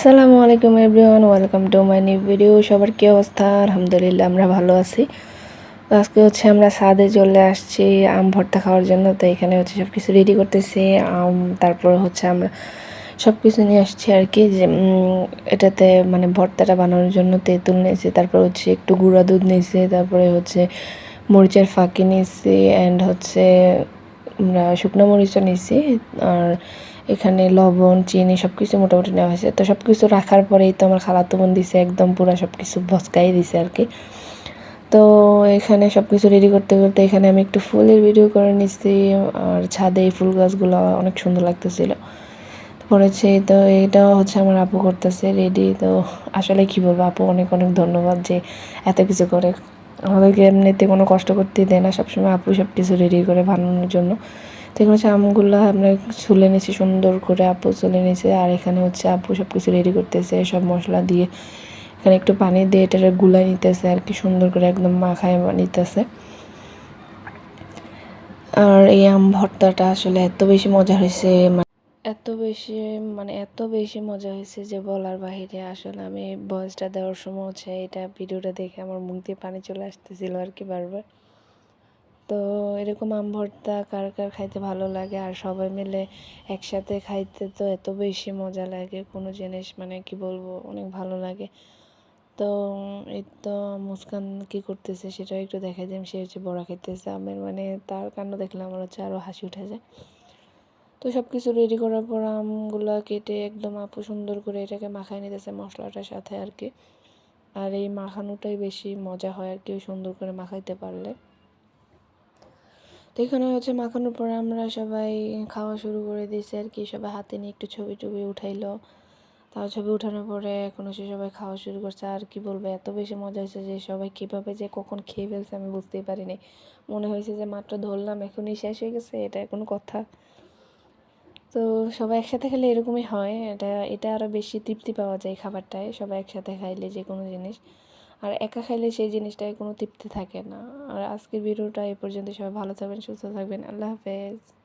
আসসালামু আলাইকুম everyone, welcome to my new video. সবার কী অবস্থা? আলহামদুলিল্লাহ আমরা ভালো আছি। তো আজকে আমরা ছাদে চলে আসছি আম ভর্তা খাওয়ার জন্য। তো এখানে সব কিছু রেডি করতেছি। তারপর আমরা সব কিছু নিয়ে আসছি আর কি, যে এটাতে মানে ভর্তাটা বানানোর জন্য তেঁতুল নিয়েছি, তারপর একটু গুঁড়া দুধ নিয়েছি, তারপরে মরিচের ফাঁকি নিয়েছি, অ্যান্ড আমরা শুকনো মরিচও নিয়েছি। আর এখানে লবণ, চিনি সব কিছু মোটামুটি নেওয়া হয়েছে। তো সব কিছু রাখার পরেই তো আমার খালাতো বোন দিছে, একদম পুরো সব কিছু ভসকাই দিছে আর কি। তো এখানে সব কিছু রেডি করতে করতে এখানে আমি একটু ফুলের ভিডিও করে নিচ্ছি। আর ছাদে এই ফুল গাছগুলো অনেক সুন্দর লাগতেছিল। করেছে তো এটাও আমার আপু করতেছে রেডি। তো আসলে কী বলবো, আপু অনেক অনেক ধন্যবাদ যে এত কিছু করে। আমাদেরকে এমনিতে কোনো কষ্ট করতেই দেয় না, সবসময় আপু সব কিছু রেডি করে বানানোর জন্য। তো এখানে আমগুলো আমরা ছুলে নিয়েছি সুন্দর করে, আপু ছুলে নিয়েছে। আর এখানে আপু সব কিছু রেডি করতেছে, সব মশলা দিয়ে এখানে একটু পানি দিয়ে এটা গুলাই নিতেছে আর কি, সুন্দর করে একদম মাখায় নিতেছে। আর এই আম ভর্তাটা আসলে এত বেশি মজা হয়েছে, এত বেশি মজা হয়েছে যে বলার বাহিরে। আসলে আমি ভয়েসটা দেওয়ার সময় এটা ভিডিওটা দেখে আমার মুখ দিয়ে পানি চলে আসতেছিল আর কি বারবার। তো এরকম আম ভর্তা কার কার খাইতে ভালো লাগে, আর সবাই মিলে একসাথে খাইতে তো এত বেশি মজা লাগে কোনো জিনিস, কি বলবো, অনেক ভালো লাগে। তো এই তো মুস্কান কি করতেছে সেটাও একটু দেখাই দিলাম। সে বড়া খাইতেছে আমের, তার কাণ্ড দেখলে আমার আরও হাসি উঠে যায়। তো সব কিছু রেডি করার পর আমগুলো কেটে একদম আপু সুন্দর করে এটাকে মাখায় নিতেছে মশলাটার সাথে আর কি। আর এই মাখানোটাই বেশি মজা হয় আর কি, সুন্দর করে মাখাইতে পারলে। তো এখানে মাখানোর পরে আমরা সবাই খাওয়া শুরু করে দিয়েছি আর কি। সবাই হাতে নিয়ে একটু ছবি টবি উঠাইলো। তার ছবি উঠানোর পরে এখন সবাই খাওয়া শুরু করছে। আর কি বলবো, এত বেশি মজা হয়েছে যে সবাই কীভাবে যে কখন খেয়ে ফেলছে আমি বুঝতেই পারিনি। মনে হয়েছে যে মাত্র ধরলাম এখনই শেষ হয়ে গেছে, এটা কোনো কথা? তো সবাই একসাথে খেলে এরকমই হয়, এটা আরও বেশি তৃপ্তি পাওয়া যায় খাবারটায়, সবাই একসাথে খাইলে যে কোনো জিনিস। আর একা খাইলে সেই জিনিসটায় কোনো তৃপ্তি থাকে না। আর আজকের ভিডিওটা এই পর্যন্ত। সবাই ভালো থাকবেন, সুস্থ থাকবেন। আল্লাহ হাফেজ।